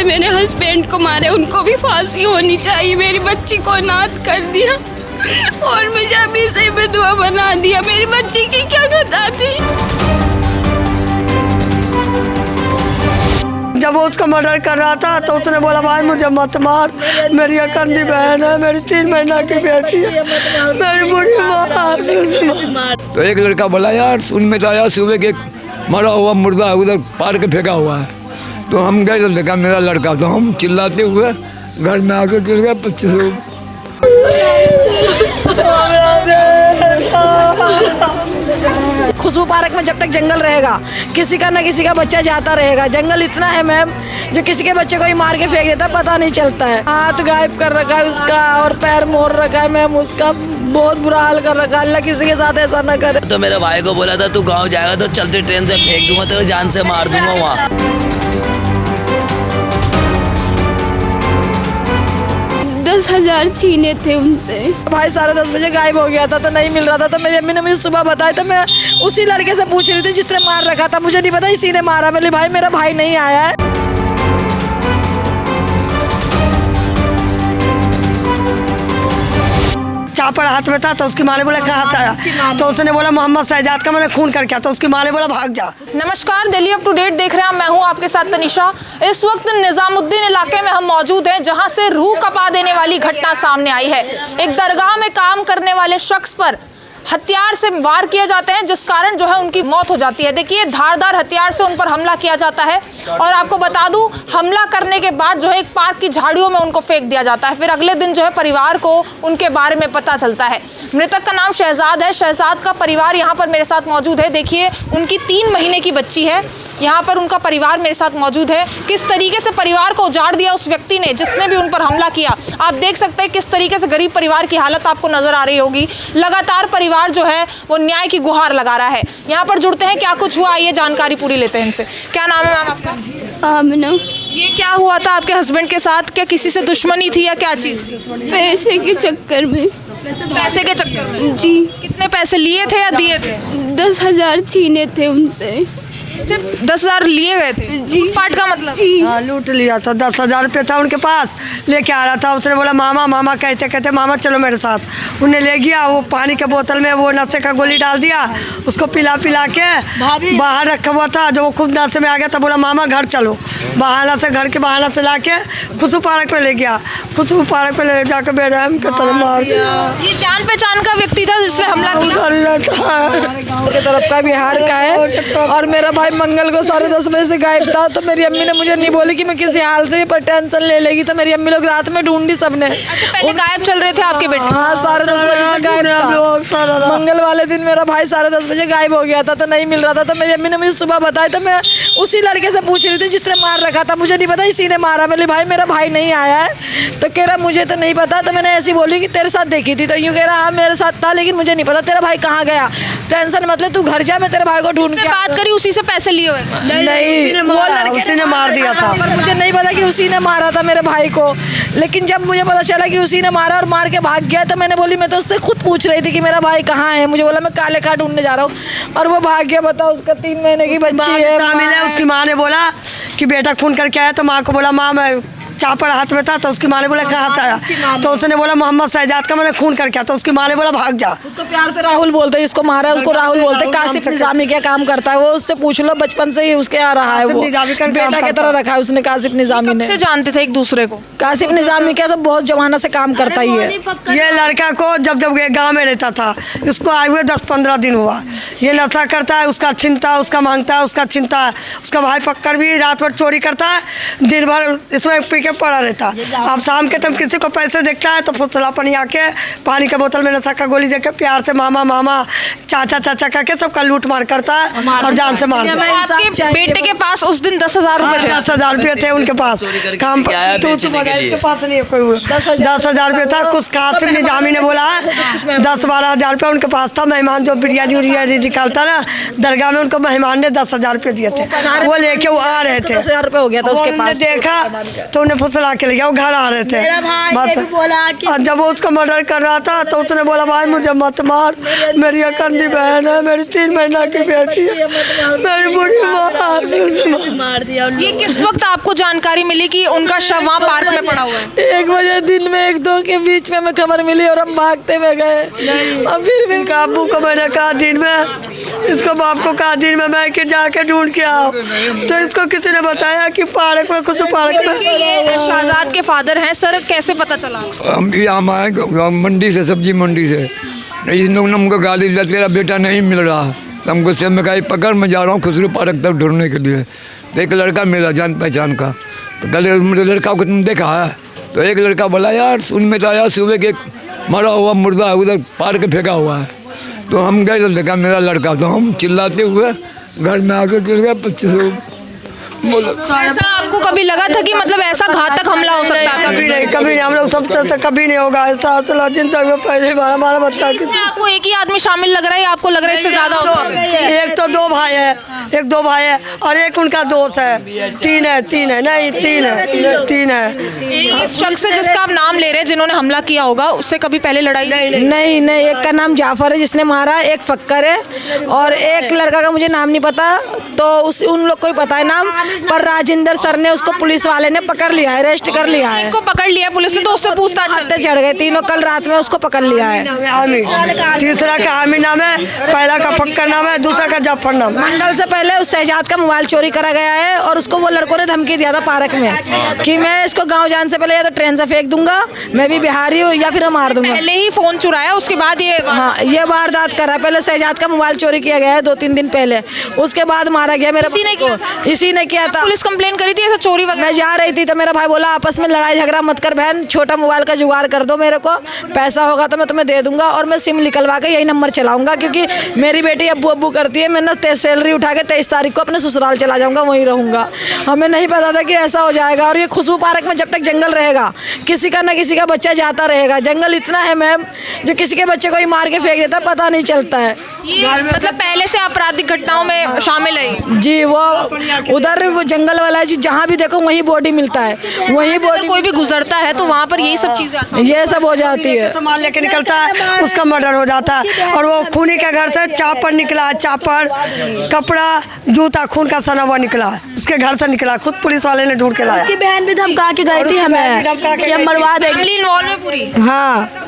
मेरे हस्बैंड को मारे उनको भी फांसी होनी चाहिए। मेरी बच्ची को अनाथ कर दिया और मुझे अभी से विधवा बना दिया। मेरी बच्ची की क्या खता थी? जब वो उसका मर्डर कर रहा था तो उसने बोला भाई मुझे मत मार, मेरी अकंदी बहन है, मेरी 3 महीना की बेटी है, मेरी बुढ़ी माँ। तो एक लड़का बोला यार सुन में तो आया सुबह के मरा हुआ मुर्दा उधर पार के फेंका हुआ है। तो हम गए तो देखा मेरा लड़का, तो हम चिल्लाते हुए घर में आके गिर गए 25 लोग। खुशबू पार्क में जब तक जंगल रहेगा किसी का न किसी का बच्चा जाता रहेगा। जंगल इतना है मैम जो किसी के बच्चे को ही मार के फेंक देता है, पता नहीं चलता है। हाथ गायब कर रखा है उसका और पैर मोड़ रखा है मैम, उसका बहुत बुरा हाल कर रखा है। अल्लाह किसी के साथ ऐसा न करे। तो मेरे भाई को बोला था तू गाँव जाएगा तो चलती ट्रेन से फेंक दूंगा, तो जान से मार दूंगा वहाँ। 10,000 छीने थे उनसे। भाई 10:30 बजे गायब हो गया था तो नहीं मिल रहा था। तो मेरी अम्मी ने मुझे सुबह बताया, तो मैं उसी लड़के से पूछ रही थी जिसने मार रखा था। मुझे नहीं पता इसी ने मारा। मेरे भाई मेरा भाई नहीं आया है। चापड़ हाथ में था तो उसकी माँ ने बोला कहाँ से आया, तो उसने बोला मोहम्मद शहजाद का मैंने खून करके। तो उसकी माँ ने बोला भाग जा। नमस्कार, दिल्ली अप टू डेट देख रहे हैं। मैं हूं आपके साथ तनिषा। इस वक्त निजामुद्दीन इलाके में हम मौजूद हैं, जहां से रूह कपा देने वाली घटना सामने आई है। एक दरगाह में काम करने वाले शख्स पर हथियार से वार किए जाते हैं, जिस कारण जो है उनकी मौत हो जाती है। देखिए, धारदार हथियार से उन पर हमला किया जाता है और आपको बता दूं, हमला करने के बाद जो है एक पार्क की झाड़ियों में उनको फेंक दिया जाता है। फिर अगले दिन जो है परिवार को उनके बारे में पता चलता है। मृतक का नाम शहजाद है। शहजाद का परिवार यहाँ पर मेरे साथ मौजूद है। देखिए, उनकी 3 महीने की बच्ची है। यहाँ पर उनका परिवार मेरे साथ मौजूद है। किस तरीके से परिवार को उजाड़ दिया उस व्यक्ति ने जिसने भी उन पर हमला किया, आप देख सकते हैं। किस तरीके से गरीब परिवार की हालत आपको नजर आ रही होगी। लगातार परिवार जो है वो न्याय की गुहार लगा रहा है। यहाँ पर जुड़ते हैं, क्या कुछ हुआ आइए जानकारी पूरी लेते हैं इनसे। क्या नाम है मैम आपका? आमना। ये क्या हुआ था आपके हस्बैंड के साथ? क्या किसी से दुश्मनी थी या क्या चीज? पैसे के चक्कर में। पैसे के चक्कर में? जी। कितने पैसे लिए थे या दिए थे? 10,000 छीने थे उनसे। सिर्फ 10,000 लिए गए थे? जी। पार्ट का मतलब? जी। हाँ, लूट लिया था। 10,000 रुपये था उनके पास, लेके आ रहा था। उसने बोला मामा मामा कहते कहते मामा चलो मेरे साथ। उन्हें ले गया, वो पानी के बोतल में वो नशे का गोली डाल दिया, उसको पिला पिला के बाहर रखा हुआ था। जब वो खुद नशे में आ गया तो बोला मामा घर चलो। बहाना से घर के बहाना से ला के खुशबू पार्क में ले गया। खुशबू पार्क में ले जाकर बेरहम के तरह मार दिया। ये जान पहचान का व्यक्ति था जिसने हमला किया? उधर ही रहता है, गाँव के तरफ का बिहार का है। और मेरा भाई मंगल को 10:30 बजे से गायब था। तो मेरी अम्मी ने मुझे नहीं बोली कि मैं किसी हाल से पर टेंशन ले लेगी। तो मेरी अम्मी लोग रात में ढूंढी सबने। अच्छा, पहले गायब चल रहे थे आपके बेटे? हाँ, 10:30 बजे से गायब था। मंगल वाले दिन मेरा भाई 10:30 बजे गायब हो गया था तो नहीं मिल रहा था। तो मेरी अम्मी ने मुझे सुबह बताया। तो मैं उसी लड़के से पूछ रही थी जिसने मार रखा था। मुझे नहीं पता इसी ने मारा। मेरे भाई मेरा भाई नहीं आया है। तो कह रहा मुझे तो नहीं पता। तो मैंने ऐसी बोली कि तेरे साथ देखी थी। तो यूँ कह रहा हाँ मेरे साथ था, लेकिन मुझे नहीं पता तेरा भाई कहाँ गया। टेंशन मतलब तू घर जा, मैं तेरे भाई को ढूंढ के बात करी, उसी से पैसे लिए हुए? नहीं, वो लड़के उसी ने मार दिया था। पर मुझे नहीं पता कि उसी ने मारा था मेरे भाई को। लेकिन जब मुझे पता चला कि उसी ने मारा और मार के भाग गया, तो मैंने बोली, मैं तो उससे खुद पूछ रही थी कि मेरा भाई कहाँ है। मुझे बोला मैं काले खा ढूंढने जा रहा हूँ और वो भाग गया। बताओ, उसका 3 महीने की बच्ची है। शामिल है। उसकी माँ ने बोला कि बेटा खून करके आया। तो माँ को बोला माँ मैं चापड़ हाथ में था। तो उसकी माँ ने बोला कहाँ से आया, तो उसने बोला मोहम्मद शहजाद का मैंने खून करके आया। तो उसकी माँ ने बोला भाग जा। उसको प्यार से राहुल बोलते हैं, इसको मारा है उसको राहुल बोलते हैं। कासिफ निजामी क्या काम करता है वो, उससे पूछ लो, बचपन से ही उसके यहाँ रहा है। वो बेटा की तरह रखा है उसने कासिफ निजामी ने। से जानते थे एक दूसरे को? कासिफ निजामी क्या तो बहुत जमाना से काम करता ही है। ये लड़का को जब जब गाँव में रहता था, इसको आए हुए 10-15 दिन हुआ। ये नशा करता है, उसका छीनता है, उसका मांगता है, उसका छीनता है। उसका भाई पकड़ भी रात भर चोरी करता है, दिन भर इसमें पी के पड़ा रहता है। अब शाम के टाइम किसी को पैसे देखता है तो फुसलापनी आके पानी के बोतल में नशा का गोली देके प्यार से मामा मामा चाचा चाचा करके सबका लूट मार करता है और जान से मार देता है। आपके बेटे के पास उस दिन 10,000 रुपए थे? 10,000 रुपये थे उनके पास। काम के पास नहीं कोई 10,000 रुपये था। कुछ कासिम निजामी ने बोला 10-12 हज़ार रुपये उनके पास था। मेहमान जो बिरयानी उरियानी निकालता ना दरगाह में, उनको मेहमान ने 10,000 रुपये दिए थे। वो लेके वो आ रहे थे। 10,000 रुपये हो गया था उसके पास। देखा तो उन्हें फुसला के ले गया, वो घर आ रहे थे मेरा भाई ये भी बोला कि और जब वो उसका मर्डर कर रहा था तो उसने बोला भाई मुझे मत मार, मेरी अकंदी बहन है, मेरी 3 महीना की बेटी है, मेरी बुढ़ी मार दिया। ये किस वक्त आपको जानकारी मिली कि उनका शव वहाँ पार्क में पड़ा हुआ है? 1 बजे दिन में 1-2 के बीच में हमें खबर मिली और हम भागते हुए गए। और फिर भी इनका अब्बू को मैंने कहा दिन में, इसको बाप को कहा दिन में मैं कि जाके ढूंढ के आओ, तो इसको किसी ने बताया कि पार्क में कुछ पार्क में। ये शहजाद के फादर हैं सर, कैसे पता चला? हम यहाँ आए मंडी से, सब्जी मंडी से, इन लोगों ने हमको गाली दिया तेरा बेटा नहीं मिल रहा। तो हम गुस्से में कहा पकड़ मैं जा रहा हूँ खुसरू पार्क तक ढूंढने के लिए। तो एक लड़का मिला जान पहचान का, तो कल मेरे लड़का को तुम देखा है? तो एक लड़का बोला यार सुन में तो आया सुबह के मरा हुआ मुर्दा है उधर पार्क में फेंका हुआ है। तो हम गए तो देखा मेरा लड़का, तो हम चिल्लाते हुए घर में आके गिर गया। 25 बोलो ऐसा आपको कभी लगा था कि मतलब ऐसा घातक हमला हो सकता है? कभी नहीं, हम लोग सब तरह से कभी नहीं होगा ऐसा। चलो जिंदगी में पहले बार हमारा बच्चा इसमें आपको एक ही आदमी शामिल लग रहा है या आपको लग रहा है इससे ज्यादा होगा? एक तो 2 भाई है, एक 2 भाई है और एक उनका दोस्त है। 3 है नहीं 3 है। इस शख्स से जिसका आप नाम ले रहे हैं जिन्होंने हमला किया होगा उससे कभी पहले लड़ाई? नहीं, एक का नाम जाफर है जिसने मारा, एक फक्कर है और एक लड़का का मुझे नाम नहीं पता, तो उन लोग को ही पता है नाम। पर राजेंद्र सर ने उसको पुलिस वाले ने पकड़ लिया है, अरेस्ट कर लिया है। को पकड़ लिया पुलिस ने, तो उससे पूछताछ चढ़ गए तीनों, कल रात में उसको पकड़ लिया है। तीसरा का आमिर नाम है, पहला का फक्कर नाम है, दूसरा का जाफर नाम है। मंगल से पहले उस शहजाद का मोबाइल चोरी करा गया है और उसको वो लड़कों ने धमकी दिया था पार्क में कि मैं इसको गांव जाने से पहले या तो ट्रेन से फेंक दूंगा, मैं भी बिहारी हूँ, या फिर मार दूंगा। पहले ही फोन चुराया, उसके बाद ये वारदात करा। पहले शहजाद का मोबाइल चोरी किया गया है 2-3 दिन पहले, उसके बाद मारा गया मेरा। इसी ने किया था। पुलिस कंप्लेन करी थी ऐसा चोरी वगैरह? मैं जा रही थी तो मेरा भाई बोला आपस में लड़ाई झगड़ा मत कर बहन, छोटा मोबाइल का जुगाड़ कर दो मेरे को, पैसा होगा तो मैं तुम्हें दे दूंगा और मैं सिम निकलवा के यही नंबर चलाऊंगा, क्योंकि मेरी बेटी अब्बू करती है। मैं ना सैलरी उठा के 23 तारीख को अपने ससुराल चला जाऊंगा, वहीं रहूंगा। हमें नहीं पता था कि ऐसा हो जाएगा। और ये खुशबू पार्क में जब तक जंगल रहेगा किसी का ना किसी का बच्चा जाता रहेगा। जंगल इतना है मैम, जो किसी के बच्चे को ही मार के फेंक देता, पता नहीं चलता है। ये मतलब पहले से आपराधिक घटनाओं में शामिल है जी। वो उधर वो जंगल वाला है जी, जहाँ भी देखो वहीं बॉडी मिलता है, वहीं बॉडी। कोई भी गुजरता है तो वहाँ पर यही सब चीजें ये सब हो जाती है। सामान लेके निकलता है, उसका मर्डर हो जाता है। और वो खूनी के घर से चापर निकला, चापर कपड़ा जूता खून का सना हुआ निकला, उसके घर से निकला, खुद पुलिस वाले ने ढूंढ के लाया। उसकी बहन भी धमका के गई थी हमें कि हम मरवा देंगे। इन्वॉल्व है पूरी? हाँ।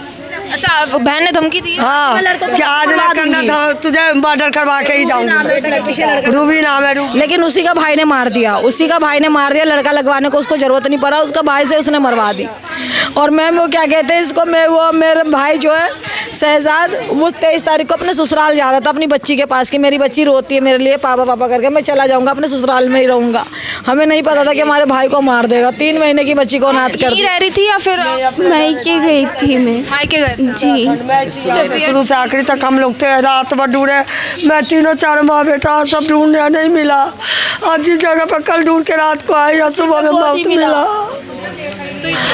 अच्छा, बहन ने धमकी दी? हाँ कि आज ना करना था, तुझे मर्डर करवा के ही जाऊंगी। रूबी नाम है रूबी। लेकिन उसी का भाई ने मार दिया, लड़का लगवाने को उसको जरूरत नहीं पड़ा, उसका भाई से उसने मरवा दी। और मैम वो क्या कहते हैं इसको, मैं वो मेरे भाई जो है शहजाद, वो 23 तारीख को अपने ससुराल जा रहा था अपनी बच्ची के पास कि मेरी बच्ची रोती है मेरे लिए, पापा करके, मैं चला जाऊंगा अपने ससुराल में ही रहूंगा। हमें नहीं पता था कि हमारे भाई को मार देगा। 3 महीने की बच्ची को अनाथ कर रह रही थी या फिर मायके गई थी मैं? मायके गए जी। शुरू से आखिरी तक हम लोग थे, रात भर ढूंढे। मैं 3-4 माँ बेटा सब ढूंढने नहीं मिला। आज जिस जगह पर कल ढूंढ के रात को आई, सुबह में मौत मिला।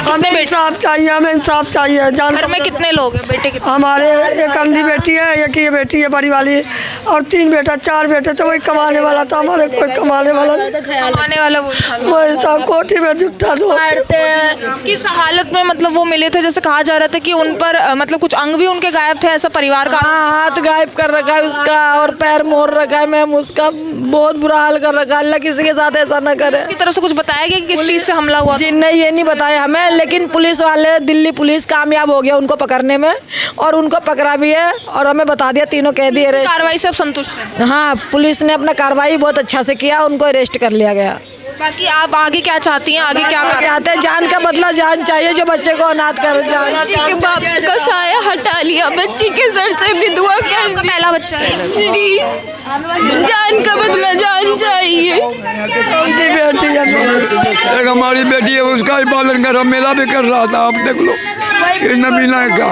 हमें इंसाफ चाहिए, हमें इंसाफ चाहिए। घर में कितने लोग हैं? बेटे कितने? हमारे एक अंधी बेटी है, एक ये बेटी है बड़ी वाली, और 3 बेटा 4 बेटे। तो वही कमाने वाला था, हमारे कोई कमाने वाला नहीं। कमाने वाला वही था, कोठी में जुटा दो। किस हालत में मतलब वो मिले थे? जैसे कहा जा रहा था कि उन पर मतलब कुछ अंग भी उनके गायब थे, ऐसा परिवार का? हाथ गायब कर रखा है उसका और पैर मोड़ रखा है मैम, उसका बहुत बुरा हाल कर रखा है। अल्लाह किसी के साथ ऐसा न करे। उसकी तरफ से कुछ बताया गया कि किस चीज़ से हमला हुआ? जी नहीं, ये नहीं बताया हमें, लेकिन पुलिस वाले, दिल्ली पुलिस कामयाब हो गया उनको पकड़ने में और उनको पकड़ा भी है और हमें बता दिया, तीनों कैदी अरेस्ट। कार्रवाई से आप संतुष्ट हैं? हाँ, पुलिस ने अपना कार्रवाई बहुत अच्छा से किया, उनको अरेस्ट कर लिया गया। बाकी आप आगे क्या चाहती हैं? आगे क्या चाहते हैं? जान का बदला जान चाहिए, जो बच्चे को अनाथ कर जान। बच्ची के बाप का साया हटा लिया, बच्ची के सर से विधवा कर दी। पहला बच्चा है जी, जान का बदला जान चाहिए। बेटी है, एक हमारी बेटी है, उसका ही पालन कर, मेरा भी कर रहा था। आप देख लो, ये नबीना का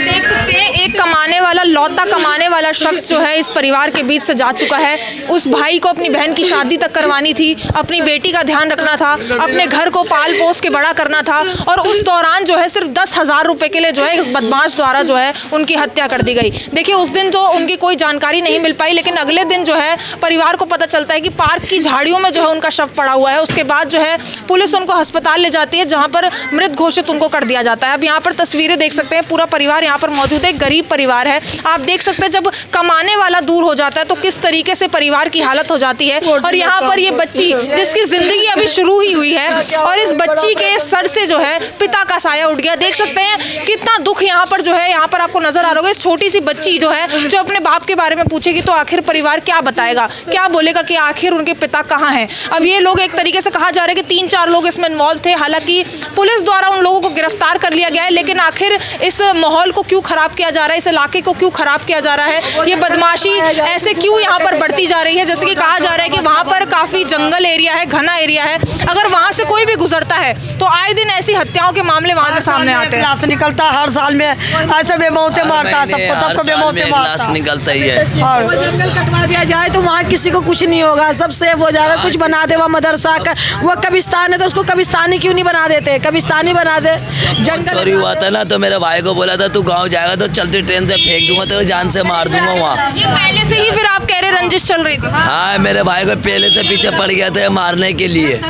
देख सकते हैं एक एक कमाने वाला, लौता कमाने वाला शख्स जो है इस परिवार के बीच से जा चुका है। उस भाई को अपनी बहन की शादी तक करवानी थी, अपनी बेटी का ध्यान रखना था, अपने घर को पाल पोस के बड़ा करना था, और उस दौरान जो है सिर्फ 10,000 रुपए के लिए जो है इस बदमाश द्वारा जो है उनकी हत्या कर दी गई। देखिए, उस दिन जो उनकी कोई जानकारी नहीं मिल पाई, लेकिन अगले दिन जो है परिवार को पता चलता है कि पार्क की झाड़ियों में जो है उनका शव पड़ा हुआ है। उसके बाद जो है पुलिस उनको अस्पताल ले जाती है, जहां पर मृत घोषित उनको कर दिया जाता है। अब यहाँ पर तस्वीरें देख सकते हैं, पूरा परिवार यहाँ पर मौजूद है, गरीब परिवार है। आप देख सकते हैं जब कमाने वाला दूर हो जाता है तो किस तरीके से परिवार की हालत हो जाती है। और यहाँ पर ये बच्ची जिसकी जिंदगी अभी शुरू ही हुई है, और इस बच्ची के सर से जो है पिता का साया उठ गया। देख सकते हैं कितना दुख यहाँ पर जो है, यहाँ पर आपको नजर आ रहा होगा, इस छोटी सी बच्ची जो है जो अपने बाप के बारे में पूछेगी तो आखिर परिवार क्या बताएगा, क्या बोलेगा कि आखिर उनके पिता कहाँ हैं। अब ये लोग, एक तरीके से कहा जा रहा है कि 3-4 लोग इसमें इन्वॉल्व थे। हालांकि पुलिस द्वारा उन लोगों को गिरफ्तार कर लिया गया है, लेकिन आखिर इस माहौल को क्यों खराब किया जा रहा है, इस इलाके को क्यों खराब किया जा रहा है, ये बदमाशी ऐसे क्यों यहाँ पर बढ़ती जा रही है। जैसे कि कहा जा रहा है कि वहाँ पर काफी जंगल एरिया है, घना एरिया है, अगर वहाँ से कोई भी गुजरता है तो आए दिन ऐसी हत्याओं के मामले वहाँ से सामने आते हैं। लाश निकलता है हर साल में, ऐसे बेमौते मारता है सबको बेमौते मारता लाश है। निकलता ही है। वो जंगल कटवा दिया जाए तो वहाँ किसी को कुछ नहीं होगा, सब सेफ हो जाएगा। कुछ बना दे, वह मदरसा का, वो कब्रिस्तान है तो उसको कब्रिस्तानी क्यों नहीं बना देते, कब्रिस्तानी बना दे। जंगल चोरी हुआ था ना, तो मेरे भाई को बोला था तू गाँव जाएगा तो चलती ट्रेन से फेंक दूंगा, तो जान से मार दूंगा वहाँ। ये पहले से ही फिर आप कह रहे रंजिश चल रही थी? हाँ, मेरे भाई को पहले से पीछे पड़ गया था मारने के लिए।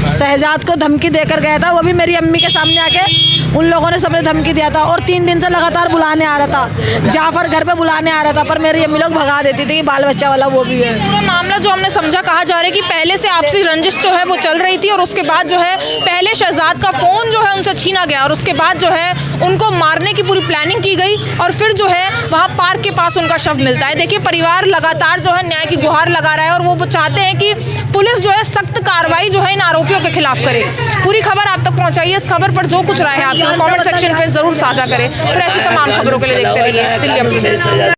शहजाद को धमकी देकर गया था, वो भी मेरी अम्मी के सामने आके उन लोगों ने सबने धमकी दिया था, और 3 दिन से लगातार बुलाने आ रहा था, जाफर घर पे बुलाने आ रहा था, पर मेरी अम्मी लोग भगा देती थी कि बाल बच्चा वाला वो भी है। पूरा मामला जो हमने समझा, कहा जा रहा है कि पहले से आपसी रंजिश जो है वो चल रही थी, और उसके बाद जो है पहले शहजाद का फोन जो है उनसे छीना गया, और उसके बाद जो है उनको मारने की पूरी प्लानिंग की गई, और फिर जो है वहाँ पार्क के पास उनका शव मिलता है। देखिए, परिवार लगातार जो है न्याय की गुहार लगा रहा है, और वो चाहते हैं कि पुलिस जो है सख्त कार्रवाई जो है इन आरोपियों के खिलाफ करे। पूरी खबर आप तक पहुंचाइए। इस खबर पर जो कुछ राय है आपको कमेंट सेक्शन पे जरूर साझा करें, और ऐसी तमाम खबरों के लिए देखते रहिए दिल्ली अपडेट।